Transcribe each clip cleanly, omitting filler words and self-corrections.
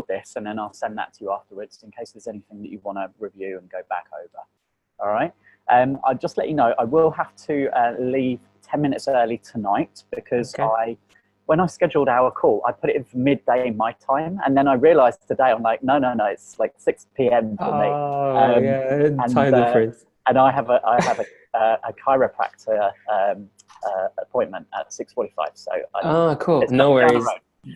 this, and then I'll send that to you afterwards in case there's anything that you want to review and go back over. All right. I'll just let you know, I will have to leave 10 minutes early tonight because when I scheduled our call, I put it in for midday my time. And then I realized today, I'm like, no, it's like 6 p.m. for me. Time difference. And I have a chiropractor appointment at 6:45. So cool. No worries.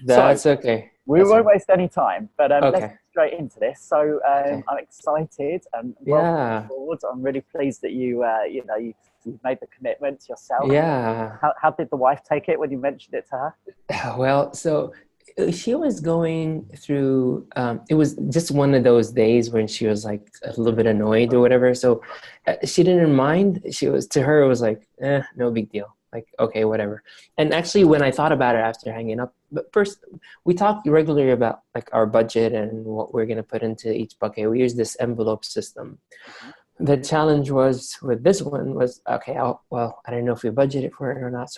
That's okay. We won't waste any time, but let's get straight into this. So I'm excited and welcome forward. I'm really pleased that you've made the commitment yourself. Yeah. How did the wife take it when you mentioned it to her? Well, so she was going through, it was just one of those days when she was like a little bit annoyed or whatever. So she didn't mind. To her, it was like, no big deal. Like, okay, whatever. And actually, when I thought about it after hanging up, but first, we talked regularly about like our budget and what we're going to put into each bucket. We use this envelope system. The challenge was with this one was, okay, I don't know if we budgeted for it or not.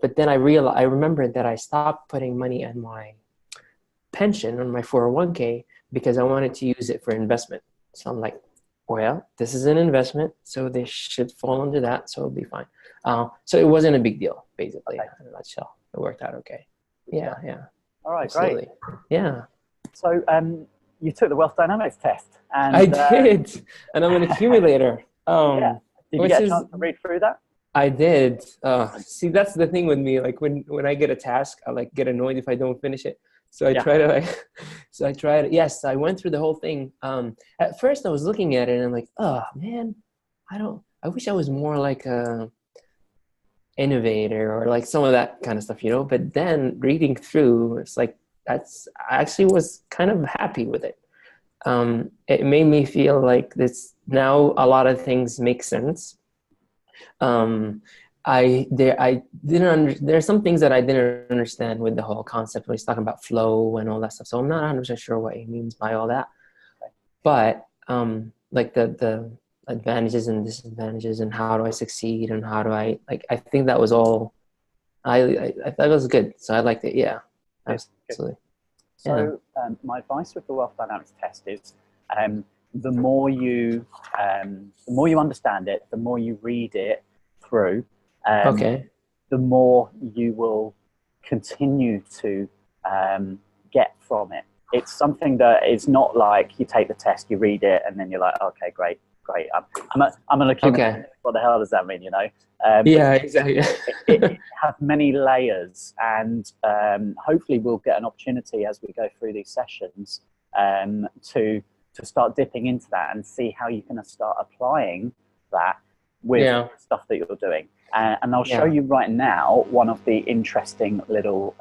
But then I remembered that I stopped putting money on my pension, on my 401k, because I wanted to use it for investment. So I'm like, well, this is an investment, so they should fall under that, so it'll be fine. So it wasn't a big deal, basically, in a nutshell. It worked out okay. Yeah. All right, absolutely. Great. Yeah. So you took the Wealth Dynamics test. And, I did, and I'm an accumulator. Did you get a chance to read through that? I did. See, that's the thing with me. Like when I get a task, I like get annoyed if I don't finish it. So I try to Yes, I went through the whole thing. At first I was looking at it and I'm like, oh man, I wish I was more like a innovator or like some of that kind of stuff, but then reading through, it's like, I actually was kind of happy with it. It made me feel like this now a lot of things make sense. There are some things that I didn't understand with the whole concept when he's talking about flow and all that stuff. So I'm not 100% sure what he means by all that. But like the advantages and disadvantages and how do I succeed and how do I think that was all. I thought it was good, so I liked it. Yeah, absolutely. So my advice with the Wealth Dynamics test is the more you understand it, the more you read it through, the more you will continue to get from it. It's something that is not like you take the test, you read it, and then you're like, okay, great. I'm an accumulator. Okay. What the hell does that mean, Yeah, exactly. it has many layers, and hopefully we'll get an opportunity as we go through these sessions to start dipping into that and see how you can start applying that with stuff that you're doing. And I'll show you right now one of the interesting little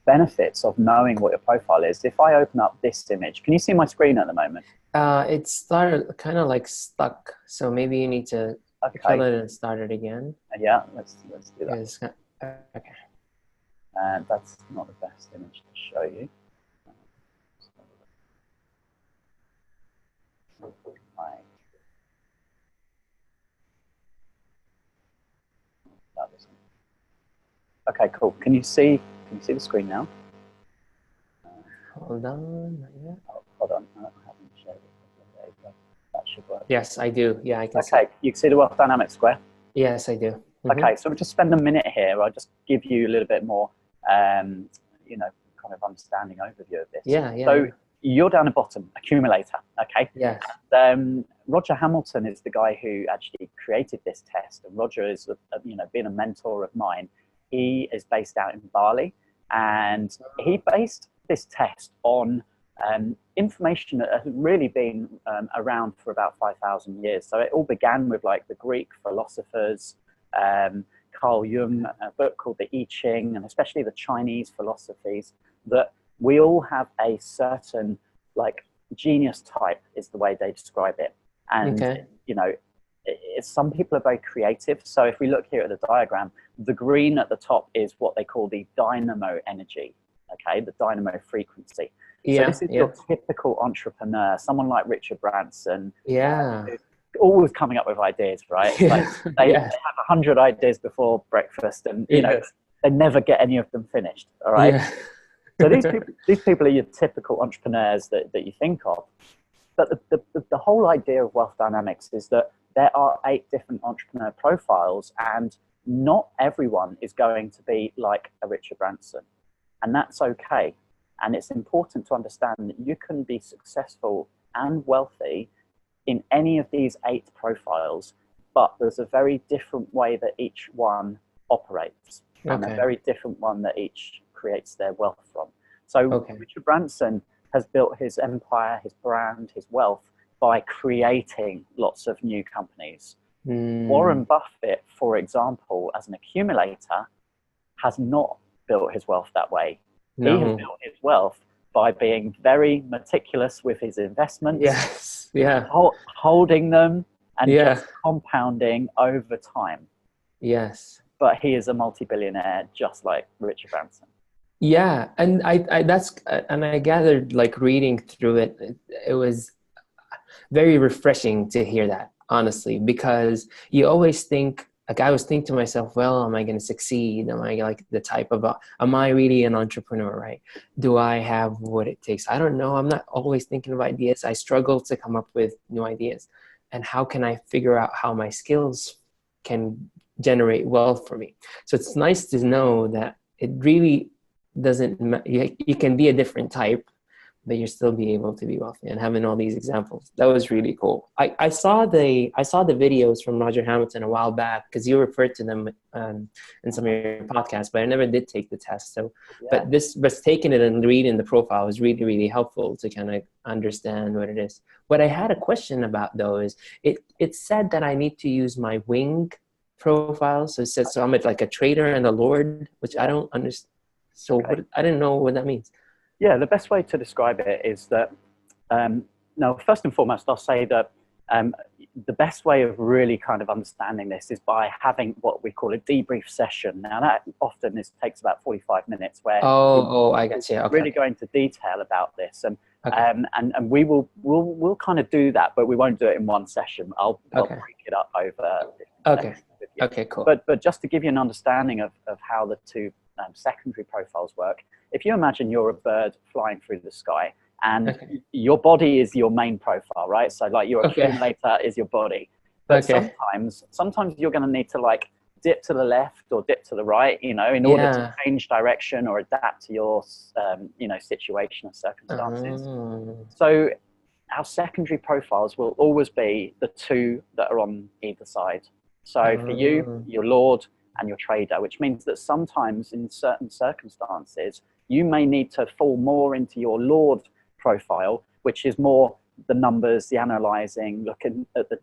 benefits of knowing what your profile is. If I open up this image, can you see my screen at the moment? It started kind of like stuck, so maybe you need to kill it and start it again. Yeah, let's do that. Okay. That's not the best image to show you. Okay, cool. Can you see the screen now? Hold on. Oh, hold on. I haven't shared it. That should work. Yes, I do. Yeah, I can see. Okay, you can see the Wealth Dynamics square? Yes, I do. Mm-hmm. Okay, so we'll just spend a minute here. I'll just give you a little bit more, kind of understanding overview of this. Yeah. So you're down the bottom, accumulator, okay? Yes. Roger Hamilton is the guy who actually created this test. And Roger is, being a mentor of mine. He is based out in Bali, and he based this test on information that has really been around for about 5,000 years. So it all began with like the Greek philosophers, Carl Jung, a book called the I Ching, and especially the Chinese philosophies, that we all have a certain like genius type is the way they describe it. And, some people are very creative. So if we look here at the diagram, the green at the top is what they call the dynamo energy, okay, the dynamo frequency. So this is your typical entrepreneur, someone like Richard Branson. Yeah. Always coming up with ideas, right? Like they have 100 ideas before breakfast, and they never get any of them finished. All right. So these people are your typical entrepreneurs that you think of. But the whole idea of wealth dynamics is that there are 8 different entrepreneur profiles, and not everyone is going to be like a Richard Branson. And that's okay. And it's important to understand that you can be successful and wealthy in any of these 8 profiles, but there's a very different way that each one operates, and a very different one that each creates their wealth from. So Richard Branson has built his empire, his brand, his wealth by creating lots of new companies. Warren Buffett, for example, as an accumulator, has not built his wealth that way. He has built his wealth by being very meticulous with his investments, holding them, and just compounding over time. Yes. But he is a multi-billionaire, just like Richard Branson. Yeah, and I gathered, like, reading through it, it was very refreshing to hear that, honestly, because you always think, like, I was thinking to myself, well, am I going to succeed? Am I like the type of, am I really an entrepreneur, right? Do I have what it takes? I don't know. I'm not always thinking of ideas. I struggle to come up with new ideas. And how can I figure out how my skills can generate wealth for me? So it's nice to know that it really doesn't, you can be a different type, but you still be able to be wealthy, and having all these examples. That was really cool. I saw the videos from Roger Hamilton a while back, because you referred to them in some of your podcasts, but I never did take the test. So, but taking it and reading the profile was really, really helpful to kind of understand what it is. What I had a question about, though, is it said that I need to use my wing profile. So it says, so I'm like a trader and a lord, which I don't understand. So I didn't know what that means. Yeah, the best way to describe it is that, now, first and foremost, I'll say that the best way of really kind of understanding this is by having what we call a debrief session. Now, that often takes about 45 minutes, where I got you. Really go into detail about this, and we'll kind of do that, but we won't do it in one session. I'll break it up over. Okay, cool. But just to give you an understanding of how the 2 secondary profiles work, if you imagine you're a bird flying through the sky, and your body is your main profile, right? So like your accumulator is your body. But sometimes you're going to need to like dip to the left or dip to the right, in order to change direction or adapt to your, situation or circumstances. So our secondary profiles will always be the 2 that are on either side. So for you, your lord and your trader, which means that sometimes in certain circumstances, you may need to fall more into your lord profile, which is more the numbers, the analyzing, looking at the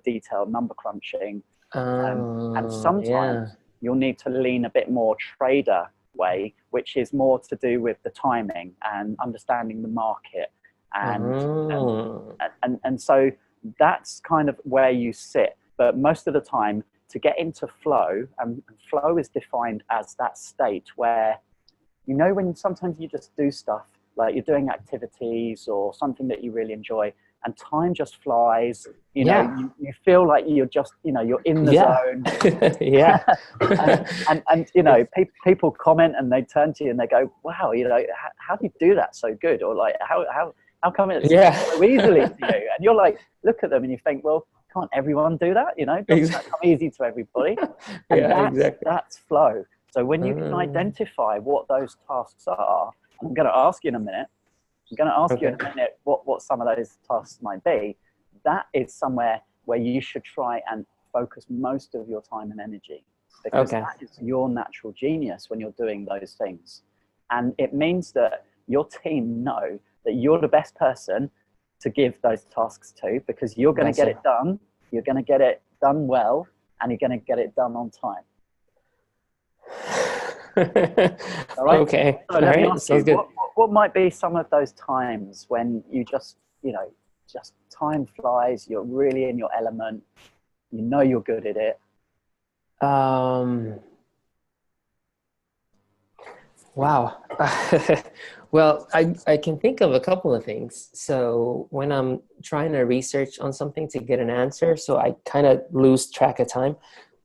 detail, number crunching. And sometimes you'll need to lean a bit more trader way, which is more to do with the timing and understanding the market. And so that's kind of where you sit. But most of the time, to get into flow, and flow is defined as that state where, when sometimes you just do stuff, like you're doing activities or something that you really enjoy, and time just flies, you feel like you're just, you're in the zone. and people comment and they turn to you and they go, wow, how do you do that so good? Or like, how come it's so easily to you? And you're like, look at them and you think, well, can't everyone do that? Doesn't that come easy to everybody? And that's flow. So when you can identify what those tasks are, and I'm going to ask you in a minute, what some of those tasks might be, that is somewhere where you should try and focus most of your time and energy, because that is your natural genius when you're doing those things. And it means that your team know that you're the best person to give those tasks to, because you're going to get it done, you're going to get it done well, and you're going to get it done on time. All right? Okay. So let me ask you, what might be some of those times when you just, just time flies, you're really in your element, you're good at it? Wow. Well, I can think of a couple of things. So when I'm trying to research on something to get an answer, so I kind of lose track of time.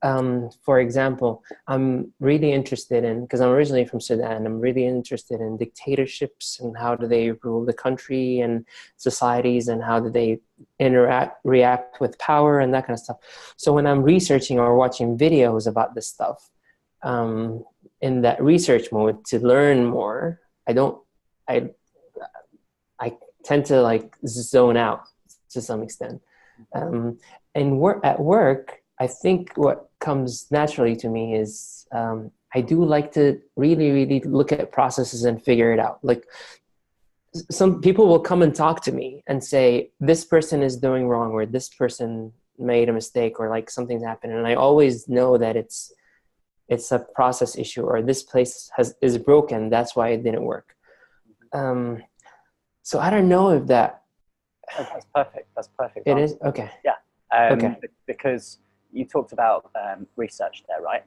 For example, I'm really interested in, because I'm originally from Sudan, I'm really interested in dictatorships and how do they rule the country and societies and how do they react with power and that kind of stuff. So when I'm researching or watching videos about this stuff, in that research mode to learn more, I tend to like zone out to some extent. And at work, I think what comes naturally to me is I do like to really, really look at processes and figure it out. Like some people will come and talk to me and say, this person is doing wrong, or this person made a mistake, or like something's happened. And I always know that it's a process issue, or this place is broken. That's why it didn't work. So I don't know if that. That's perfect. That's perfect. It is? Okay. Yeah. Okay. Because you talked about research there, right?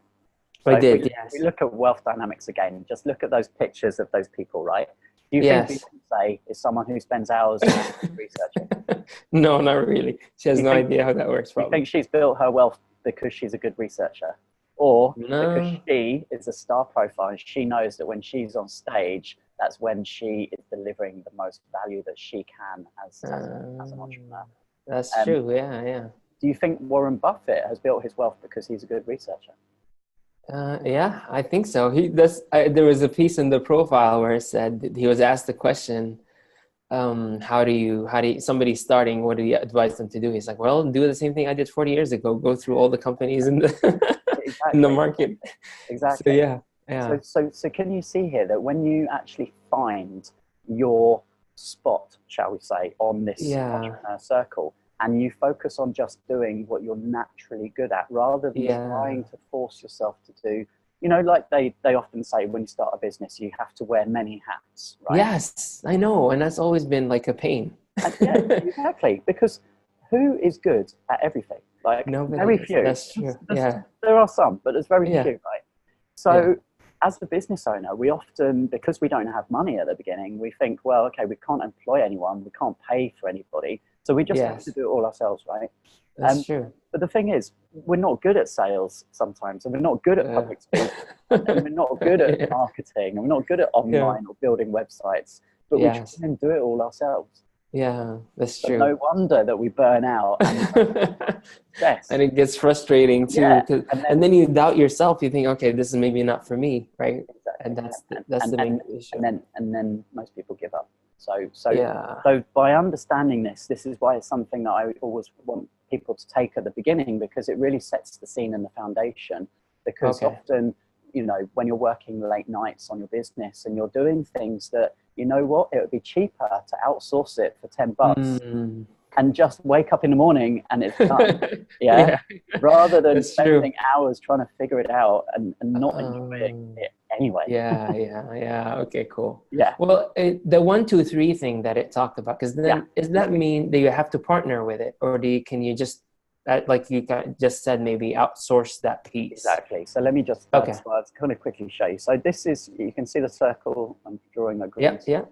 So I did, yes. We look at wealth dynamics again. Just look at those pictures of those people, right? Do you think we can say is someone who spends hours researching? No, not really. She has no idea how that works. Do you think she's built her wealth because she's a good researcher? Or because she is a star profile and she knows that when she's on stage, that's when she is delivering the most value that she can as an entrepreneur? That's true, yeah. Do you think Warren Buffett has built his wealth because he's a good researcher? Yeah, I think so. There was a piece in the profile where it said he was asked the question, how do you somebody starting, what do you advise them to do? He's like, well, do the same thing I did 40 years ago. Go through all the companies in the exactly. in the market. Exactly. So yeah. So can you see here that when you actually find your spot, shall we say, on this entrepreneur circle, and you focus on just doing what you're naturally good at, rather than trying to force yourself to do, like they often say, when you start a business, you have to wear many hats, right? Yes, I know. And that's always been like a pain. Yeah, exactly. Because who is good at everything? Like, nobody very is. few. That's true. There are some, but there's very few, right? So as a business owner, we often, because we don't have money at the beginning, we think, well, okay, we can't employ anyone, we can't pay for anybody, so we just have to do it all ourselves, right? That's true. But the thing is, we're not good at sales sometimes, and we're not good at public speaking, and we're not good at marketing, and we're not good at online or building websites, but we try and do it all ourselves. Yeah, that's So true. no wonder that we burn out and stress. And it gets frustrating too. And then you doubt yourself. You think, okay, this is maybe not for me, right? Exactly. And that's the main issue. And then most people give up. So by understanding this is why it's something that I always want people to take at the beginning, because it really sets the scene and the foundation. Because often, when you're working late nights on your business and you're doing things that, you know what, it would be cheaper to outsource it for $10 and just wake up in the morning and it's done. Rather than spending hours trying to figure it out and not enjoying it anyway. Okay, cool. Yeah. Well, the 1, 2, 3 thing that it talked about, because then does that mean that you have to partner with it, or can you just, like you just said, maybe outsource that piece? Exactly. So let me just kind of quickly show you. So this is, you can see the circle. I'm drawing a green. So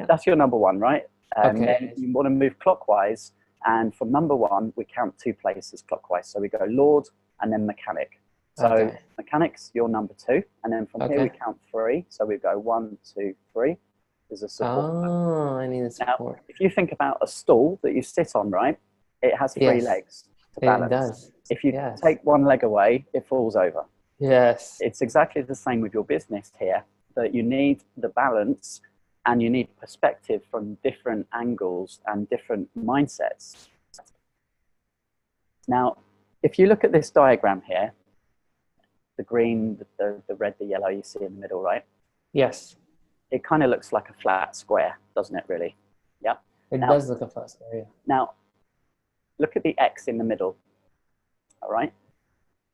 that's your number 1, right? And then you want to move clockwise, and from number 1 we count 2 places clockwise. So we go Lord and then mechanic. So mechanics, you're number 2, and then from here we count 3. So we go 1, 2, 3. There's a support. I need a support. Now, if you think about a stool that you sit on, right? It has 3 legs to balance. It does. If you take one leg away, it falls over. Yes. It's exactly the same with your business here, that you need the balance and you need perspective from different angles and different mindsets. Now, if you look at this diagram here, the green, the red, the yellow you see in the middle, right? Yes. It kind of looks like a flat square, doesn't it, really? Yeah. It does look a flat square, yeah. Now, look at the X in the middle, all right?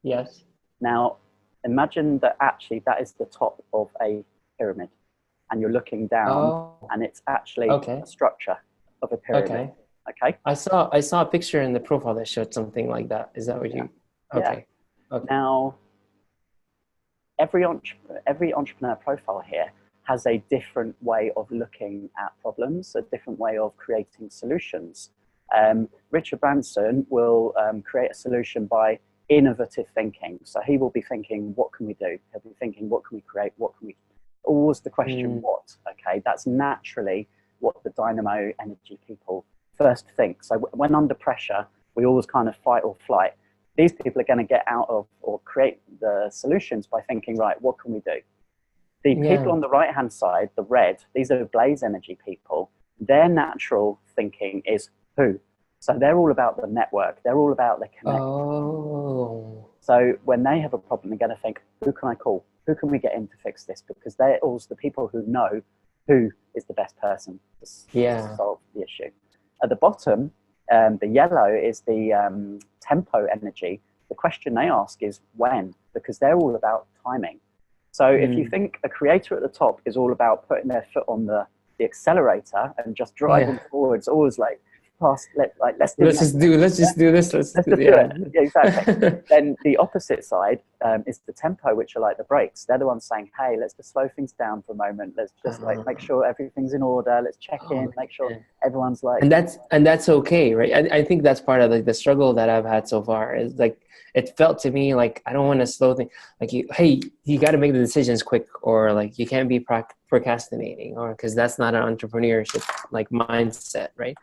Yes. Now, imagine that actually that is the top of a pyramid, and you're looking down, and it's actually a structure of a pyramid. Okay. I saw a picture in the profile that showed something like that. Is that what you? Okay. Now, every entrepreneur profile here has a different way of looking at problems, a different way of creating solutions. Richard Branson will create a solution by innovative thinking. So he will be thinking, what can we do? He'll be thinking, what can we create? What can we, always the question, what? Okay, that's naturally what the dynamo energy people first think. So when under pressure, we always kind of fight or flight. These people are going to get out of or create the solutions by thinking, right, what can we do? The people on the right-hand side, the red, these are blaze energy people. Their natural thinking is who. So they're all about the network. They're all about the connection. Oh. So when they have a problem, they're going to think, who can I call? Who can we get in to fix this? Because they're also the people who know who is the best person to solve the issue. At the bottom, the yellow is the tempo energy. The question they ask is when, because they're all about timing. So if you think a creator at the top is all about putting their foot on the accelerator and just driving forwards, always like, let's just do this. Yeah, exactly. Then the opposite side is the tempo, which are like the brakes. They're the ones saying, hey, let's just slow things down for a moment. Let's just like make sure everything's in order. Let's check in, make sure everyone's like. And that's okay, right? I think that's part of like the struggle that I've had so far is like, it felt to me like I don't want to slow things. Like you got to make the decisions quick, or like you can't be procrastinating, or because that's not an entrepreneurship like mindset, right?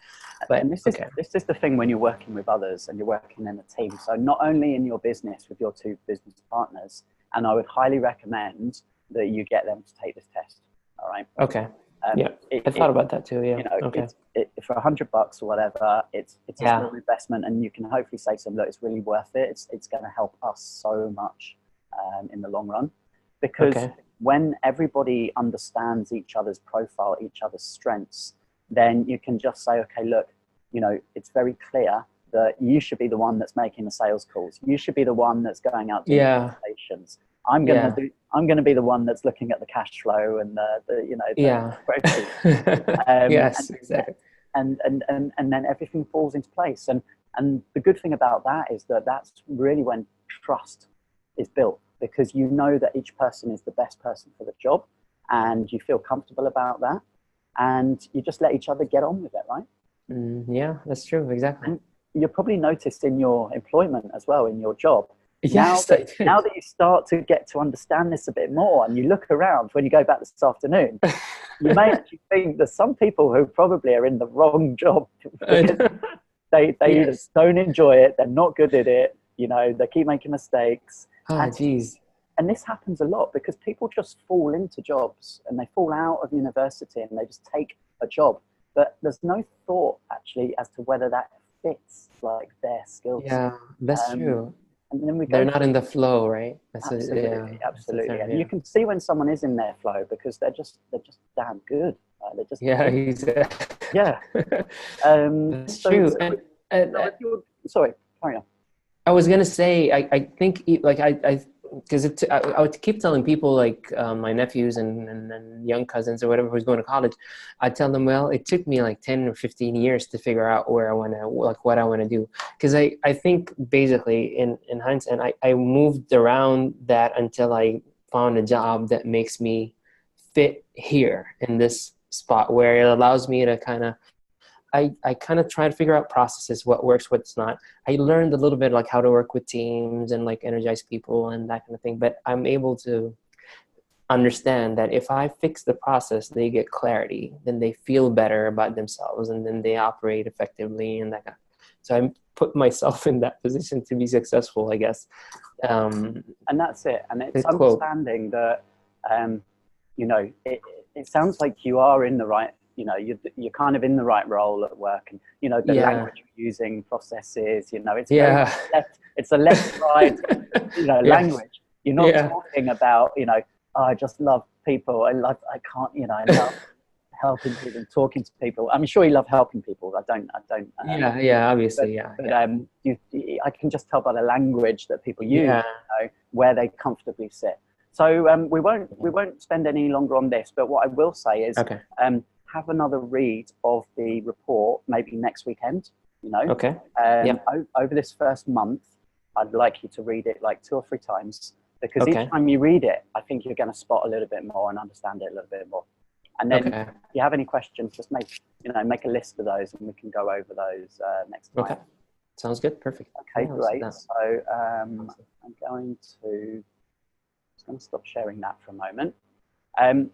But and this is the thing when you're working with others and you're working in a team. So not only in your business with your two business partners, and I would highly recommend that you get them to take this test. All right. Okay. I thought about that too. Yeah. You know, for $100 or whatever, it's a small investment, and you can hopefully say to them, look, it's really worth it. It's going to help us so much in the long run, because when everybody understands each other's profile, each other's strengths, then you can just say, okay, look, you know, it's very clear that you should be the one that's making the sales calls. You should be the one that's going out to presentations. I'm going to be the one that's looking at the cash flow and yes, exactly. And then everything falls into place. And the good thing about that is that that's really when trust is built, because you know that each person is the best person for the job, and you feel comfortable about that, and you just let each other get on with it, right? Yeah, that's true. Exactly. And you'll probably noticed in your employment as well, in your job. Yes, now that you start to get to understand this a bit more, and you look around when you go back this afternoon, you may actually think that some people who probably are in the wrong job because they either don't enjoy it, they're not good at it, you know, they keep making mistakes. And this happens a lot because people just fall into jobs, and they fall out of university and they just take a job, but there's no thought actually as to whether that fits like their skills. Yeah, that's true. And then they're not in the flow, right? Absolutely. And you can see when someone is in their flow because they're just damn good. They're just That's true. Sorry, carry on. I was gonna say, I think like because I would keep telling people like my nephews and young cousins or whatever who's going to college, I tell them, well, it took me like 10 or 15 years to figure out where I want to, like what I want to do. Because I think basically in hindsight, I moved around that until I found a job that makes me fit here in this spot where it allows me to kind of, I kind of try to figure out processes, what works, what's not. I learned a little bit like how to work with teams and like energize people and that kind of thing. But I'm able to understand that if I fix the process, they get clarity, then they feel better about themselves, and then they operate effectively and that kind of. So I put myself in that position to be successful, I guess. And that's it. And it's understanding that, you know, it sounds like you are in the right, you know, you're kind of in the right role at work, and you know the language you're using, processes, you know, it's it's a left right, you know, language. You're not talking about, you know, oh, I just love people. I can't, you know, I love helping people and talking to people. I'm sure you love helping people. I don't. Obviously, but I can just tell by the language that people use, you know, where they comfortably sit. So we won't spend any longer on this. But what I will say is, have another read of the report maybe next weekend, you know. Over this first month, I'd like you to read it like 2 or 3 times, because each time you read it, I think you're going to spot a little bit more and understand it a little bit more. And then if you have any questions, just make a list of those, and we can go over those next time. Sounds good. Perfect. Okay, Yeah, great. So I'm going to stop sharing that for a moment. And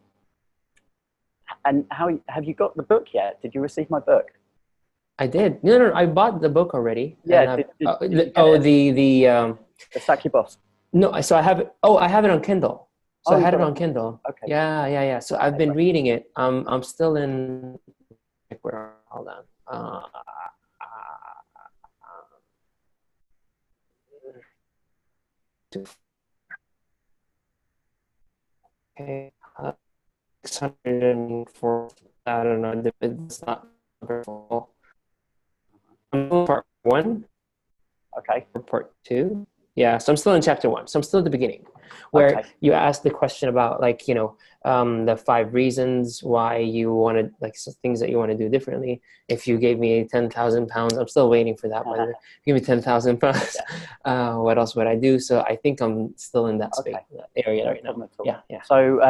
how have you got the book yet? Did you receive my book? I did. No, I bought the book already. Yeah. And The Sack Your Boss. No, so I have it. Oh, I have it on Kindle. So I had it on Kindle. Kindle. Okay. Yeah. So I've been reading it. I'm still in. Where? Hold on. Okay. 604. I don't know. It's not very full. I'm on part 1. Okay. Or part 2. Yeah, so I'm still in chapter 1. So I'm still at the beginning, where you asked the question about, like, the 5 reasons why you wanted, like, some things that you want to do differently. If you gave me 10,000 pounds, I'm still waiting for that. By the way, give me 10,000 pounds. What else would I do? So I think I'm still in that space, that area right now. Yeah. So,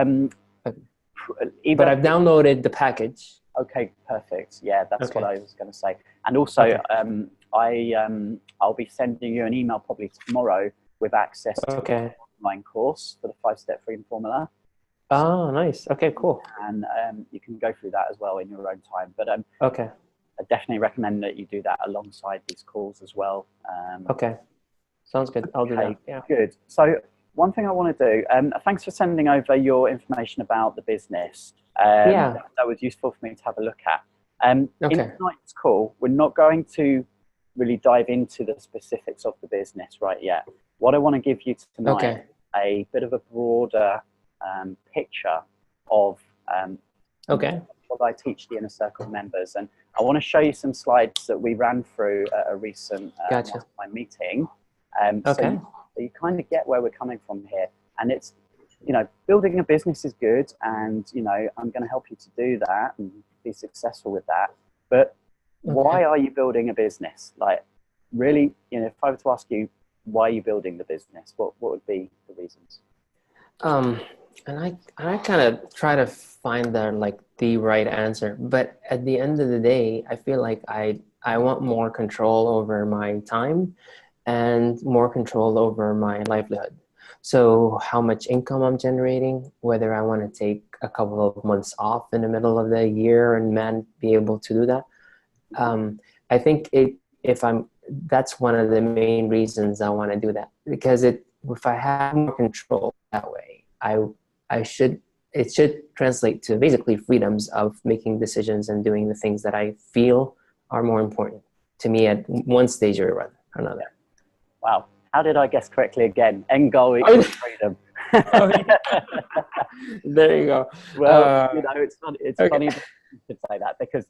but I've downloaded the package. Okay, perfect. Yeah, that's what I was going to say. And also, I'll be sending you an email probably tomorrow with access to an online course for the 5-step freedom formula. Oh, nice. Okay, cool. And you can go through that as well in your own time. But I definitely recommend that you do that alongside these calls as well. Okay, sounds good. I'll do that. Yeah. Good. So one thing I want to do, thanks for sending over your information about the business. That was useful for me to have a look at. In tonight's call, we're not going to really dive into the specifics of the business right yet. What I want to give you tonight is a bit of a broader picture of what I teach the Inner Circle members. And I want to show you some slides that we ran through at a recent mastermind meeting. So you kind of get where we're coming from here. And it's, building a business is good, and, I'm going to help you to do that and be successful with that. But why are you building a business? Like, really, if I were to ask you, why are you building the business? What would be the reasons? And I kind of try to find the right answer. But at the end of the day, I feel like I want more control over my time and more control over my livelihood. So how much income I'm generating, whether I want to take a couple of months off in the middle of the year and be able to do that. I think that's one of the main reasons I want to do that, because if I have more control that way, it should translate to basically freedoms of making decisions and doing the things that I feel are more important to me at one stage or another. Wow. How did I guess correctly again? End goal equals freedom. There you go. Well, it's funny to say that, because,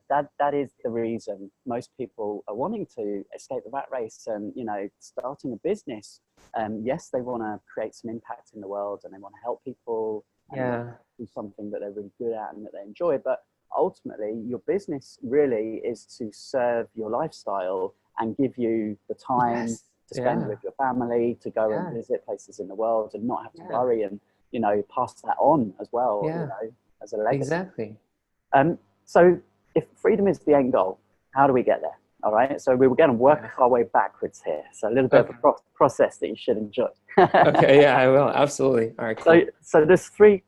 that is the reason most people are wanting to escape the rat race and, starting a business. Yes, they want to create some impact in the world, and they want to help people and do something that they're really good at and that they enjoy. But ultimately, your business really is to serve your lifestyle and give you the time to spend with your family, to go and visit places in the world and not have to worry, and, pass that on as well, as a legacy. Exactly. So if freedom is the end goal, how do we get there? All right. So we were going to work our way backwards here. So a little bit of a process that you should enjoy. I will. Absolutely. All right. Cool. So there's three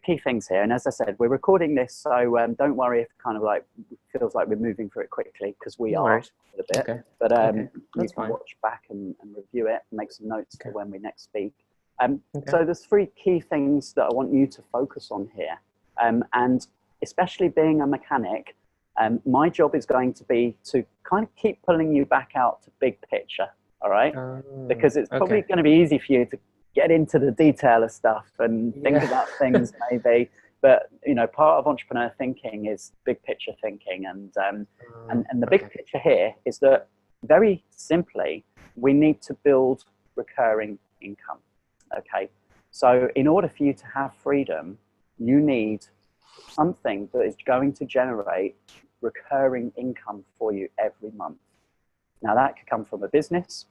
key things here. And as I said, we're recording this. So don't worry if kind of like feels like we're moving through it quickly, because we are a little bit. But you can watch back and review it and make some notes for when we next speak. So there's 3 key things that I want you to focus on here. And especially being a mechanic, my job is going to be to kind of keep pulling you back out to big picture, all right? Because it's probably going to be easy for you to get into the detail of stuff and think about things maybe. But, part of entrepreneur thinking is big picture thinking. And the big picture here is that, very simply, we need to build recurring income, okay? So in order for you to have freedom, you need something that is going to generate recurring income for you every month. Now, that could come from a business,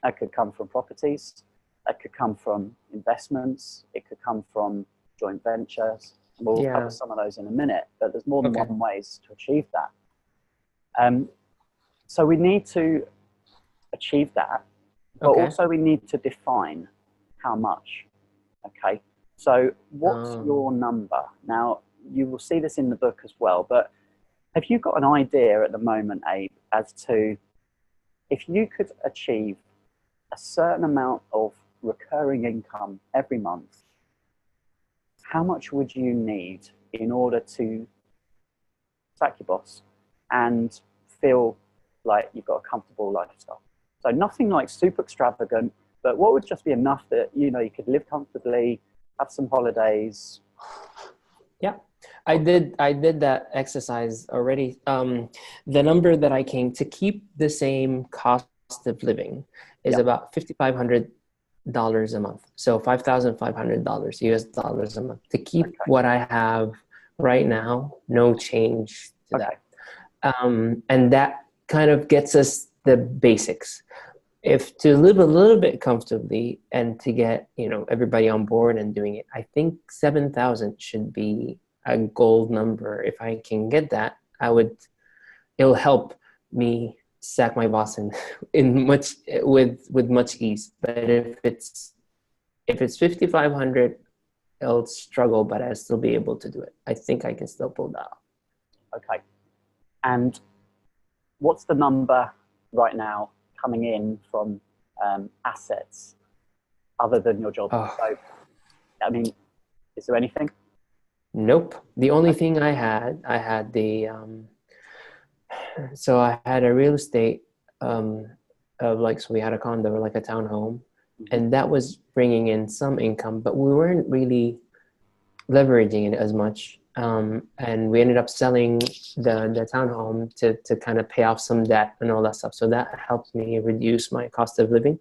that could come from properties, that could come from investments, it could come from joint ventures. We'll cover some of those in a minute, but there's more than one ways to achieve that. So we need to achieve that, but Okay. also we need to define how much. Okay, so what's your number? Now, you will see this in the book as well, but have you got an idea at the moment, Abe, as to if you could achieve a certain amount of recurring income every month, how much would you need in order to sack your boss and feel like you've got a comfortable lifestyle? So nothing like super extravagant, but what would just be enough that, you know, you could live comfortably, have some holidays? Yeah, I did that exercise already. The number that I came to keep the same cost of living is about $5,500 a month. So $5,500 US dollars a month to keep what I have right now, no change to that. And that kind of gets us the basics. If to live a little bit comfortably and to get, you know, everybody on board and doing it, I think 7,000 should be a gold number. If I can get that, it'll help me sack my boss with much ease. But if it's 5,500, I'll struggle, but I'll still be able to do it. I think I can still pull that off. Okay. And what's the number right now coming in from assets other than your job? So, I mean, is there anything? Nope. The only thing I had the so I had a real estate of like, so we had a condo, like a townhome, and that was bringing in some income, but we weren't really leveraging it as much. And we ended up selling the townhome to kind of pay off some debt and all that stuff. So that helped me reduce my cost of living.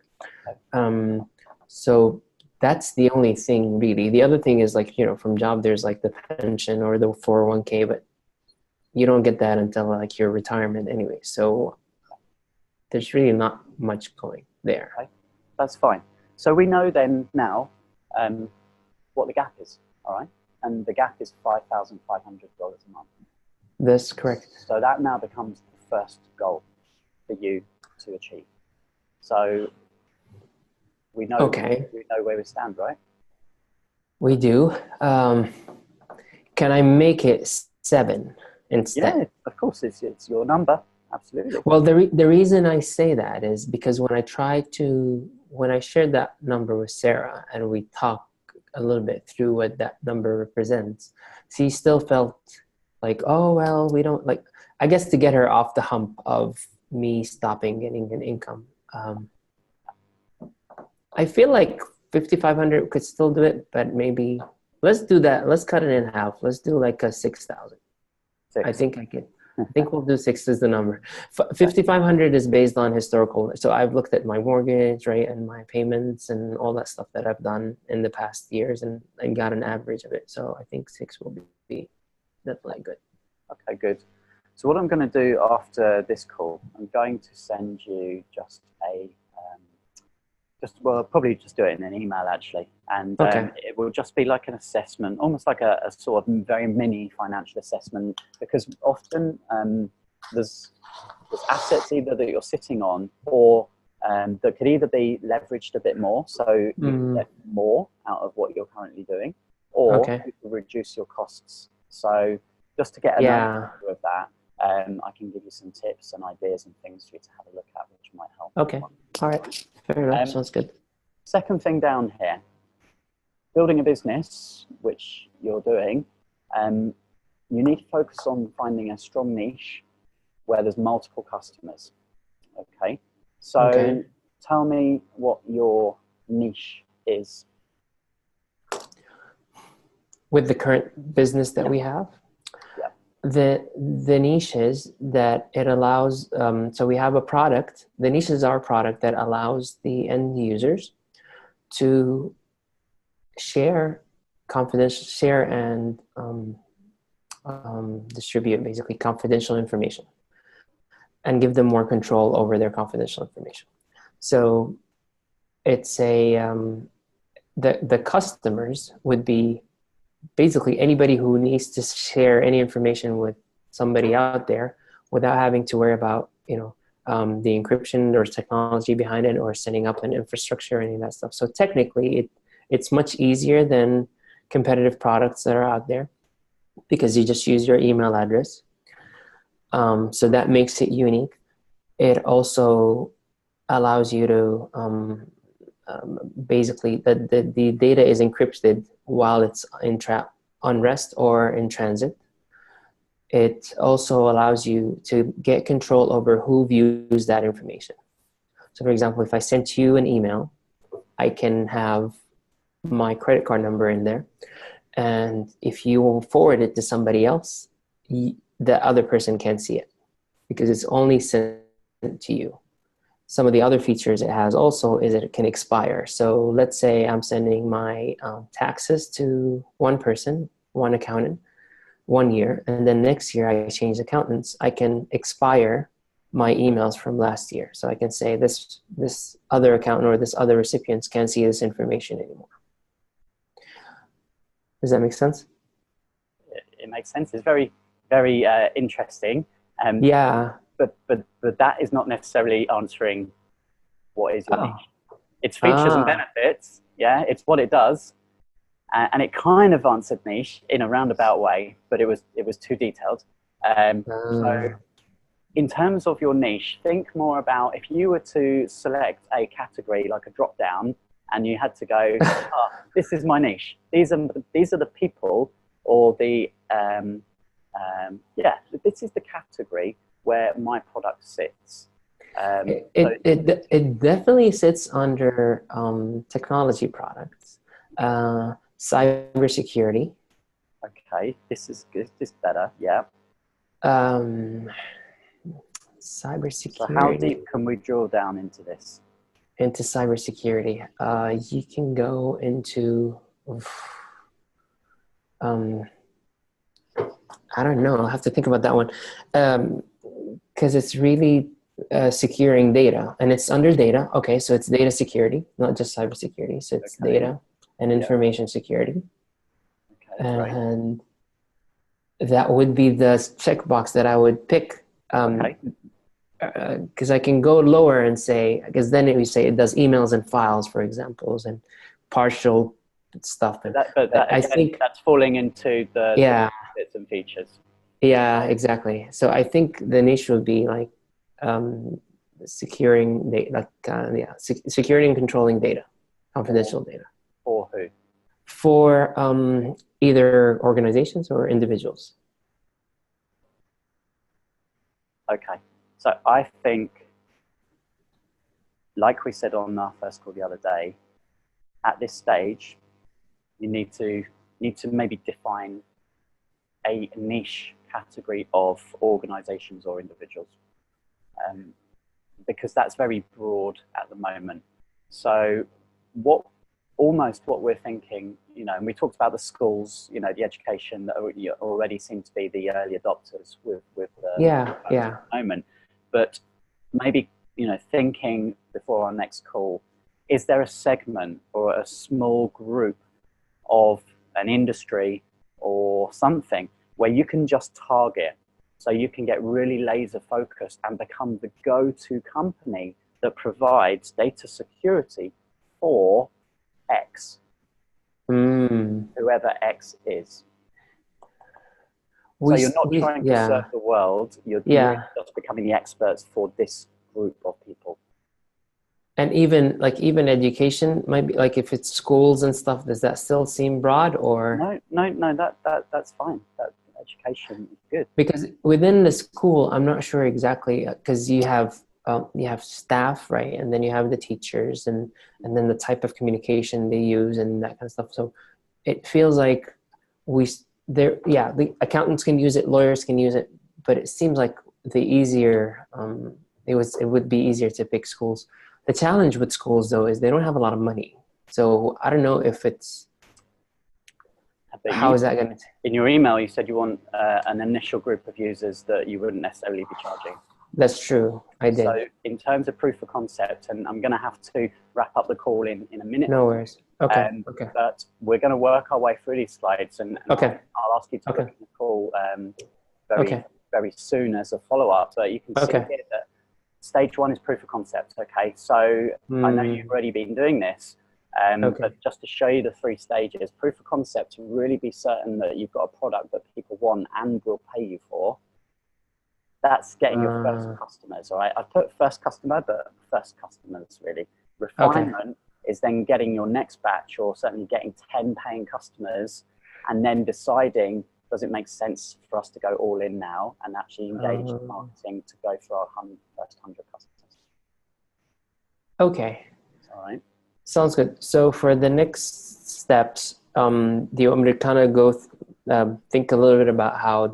So that's the only thing really. The other thing is, like, you know, from job, there's like the pension or the 401k, but you don't get that until like your retirement anyway. So there's really not much going there. Okay. That's fine. So we know then now what the gap is, all right? And the gap is $5,500 a month. That's correct. So that now becomes the first goal for you to achieve. So we know, we know where we stand, right? We do. Can I make it 7 instead? Yeah, of course, it's your number. Absolutely. Well, the reason I say that is because when I shared that number with Sarah and we talked a little bit through what that number represents, she still felt like, oh, well, we don't, like, I guess to get her off the hump of me stopping getting an income. I feel like 5,500 could still do it, but maybe let's do that. Let's cut it in half. Let's do like a 6,000. I think I can. I think we'll do 6 as the number. 5,500 is based on historical. So I've looked at my mortgage, right, and my payments and all that stuff that I've done in the past years and got an average of it. So I think 6 will be definitely good. Okay, good. So what I'm going to do after this call, I'm going to send you just a, probably just do it in an email actually. And it will just be like an assessment, almost like a sort of very mini financial assessment, because often there's assets either that you're sitting on or that could either be leveraged a bit more, so you can get more out of what you're currently doing, or you can reduce your costs. So just to get an idea of that, I can give you some tips and ideas and things for you to have a look at, which might help. Okay. All right. Fair enough. Sounds good. Second thing down here, building a business, which you're doing, you need to focus on finding a strong niche where there's multiple customers. Okay. So tell me what your niche is. With the current business that we have? The niche is that it allows, so we have a product, the niche is our product that allows the end users to share and distribute basically confidential information and give them more control over their confidential information. So it's the customers would be basically anybody who needs to share any information with somebody out there without having to worry about, you know, the encryption or technology behind it, or setting up an infrastructure, any of that stuff. So technically, it's much easier than competitive products that are out there, because you just use your email address. So that makes it unique. It also allows you to basically, the data is encrypted while it's on rest or in transit. It also allows you to get control over who views that information. So for example, if I sent you an email, I can have my credit card number in there. And if you forward it to somebody else, the other person can't see it, because it's only sent to you. Some of the other features it has also is that it can expire. So let's say I'm sending my taxes to one person, one accountant, 1 year, and then next year I change accountants. I can expire my emails from last year. So I can say this other accountant or this other recipients can't see this information anymore. Does that make sense? It makes sense. It's very, very interesting. Yeah. But that is not necessarily answering what is your niche. It's features and benefits. Yeah, it's what it does. And it kind of answered niche in a roundabout way, but it was too detailed. So in terms of your niche, think more about if you were to select a category like a drop down, and you had to go, oh, this is my niche. These are the people, or the this is the category where my product sits. It definitely sits under technology products, cybersecurity. Okay, this is good. This is better. Yeah. Cybersecurity. So how deep can we drill down into this? Into cybersecurity, you can go into. I don't know. I'll have to think about that one, because it's really securing data, and it's under data. Okay, so it's data security, not just cybersecurity. So it's data and information security. Okay, and that would be the checkbox that I would pick. Because I can go lower and say, because then we say it does emails and files, for examples, and partial stuff. But I think that's falling into the bits and features. Yeah, exactly. So I think the niche would be like securing data, securing and controlling data, confidential data. For who? For either organizations or individuals. Okay. So I think, like we said on our first call the other day, at this stage, you need to maybe define a niche category of organizations or individuals, because that's very broad at the moment. So what we're thinking, and we talked about the schools, the education that already seem to be the early adopters with at the moment. But maybe, thinking before our next call, is there a segment or a small group of an industry or something where you can just target, so you can get really laser focused and become the go-to company that provides data security for X, whoever X is? So you're not trying to serve the world, you're just becoming the experts for this group of people. And even education might be, like if it's schools and stuff, does that still seem broad, or? No, that's fine. That education is good. Because within the school, I'm not sure exactly, because you have staff, right? And then you have the teachers, and then the type of communication they use and that kind of stuff. So it feels like the accountants can use it, lawyers can use it, but it seems like it would be easier to pick schools. The challenge with schools, though, is they don't have a lot of money. So I don't know if it's, how is that going to? In your email, you said you want an initial group of users that you wouldn't necessarily be charging. That's true. I did. So in terms of proof of concept, and I'm going to have to wrap up the call in a minute. No worries. Okay. But we're going to work our way through these slides, and I'll ask you to look at the call very soon as a follow-up, so you can see here that Stage one is proof of concept. Okay, so I know you've already been doing this, but just to show you the 3 stages, proof of concept, to really be certain that you've got a product that people want and will pay you for. That's getting your first customers. All right, I put first customer, but first customers really. Refinement is then getting your next batch, or certainly getting 10 paying customers, and then deciding, does it make sense for us to go all in now and actually engage in marketing to go for our first 100 customers? Okay. All right. Sounds good. So for the next steps, do you want me to kind of go think a little bit about how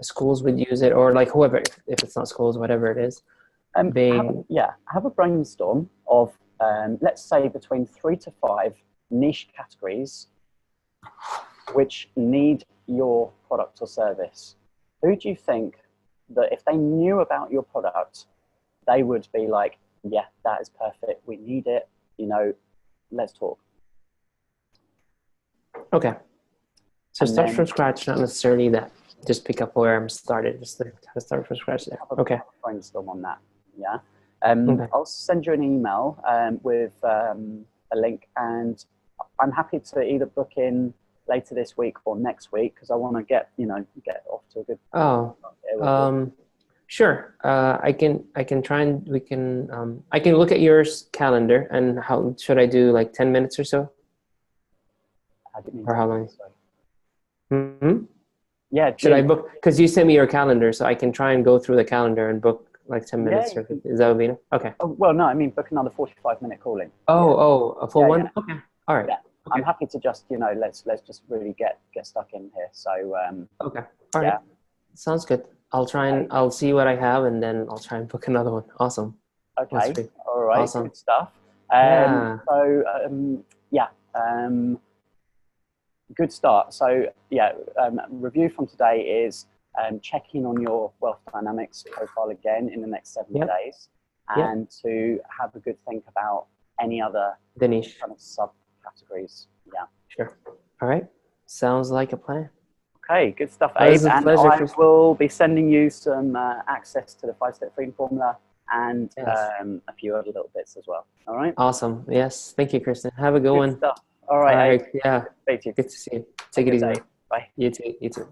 schools would use it, or like whoever, if it's not schools, whatever it is? Have a brainstorm of, let's say, between 3 to 5 niche categories which need your product or service. Who do you think that if they knew about your product, they would be like, yeah, that is perfect, we need it, you know, let's talk? Okay. So start from scratch, not necessarily that. Just pick up where I'm started, just to start from scratch there. Okay. Brainstorm on that, yeah. I'll send you an email with a link, and I'm happy to either book in later this week or next week, because I want to get off to a good. Sure. I can try, and we can. I can look at your calendar, and how should I do, like 10 minutes or so? Or how long? Yeah. Should I book? Because you sent me your calendar, so I can try and go through the calendar and book like 10 minutes. Or is that okay? Okay. Oh, well, no, I mean book another 45-minute call in. A full one? Yeah. Okay. All right. Yeah. Okay. I'm happy to just, let's just really get stuck in here. So okay. All right. Sounds good. I'll try and I'll see what I have, and then I'll try and book another one. Awesome. Okay. All right. Awesome. Good stuff. Good start. So review from today is check in on your Wealth Dynamics profile again in the next 7 days, and to have a good think about any other niche kind of subcategories. Yeah. Sure. All right. Sounds like a plan. Okay, good stuff, Abe. And I will be sending you some access to the 5-step freedom formula and a few other little bits as well. All right. Awesome. Yes. Thank you, Kristen. Have a good one. Stuff. All right. Yeah. Good to see you. Good to see you. Take it easy. Bye. You too. You too.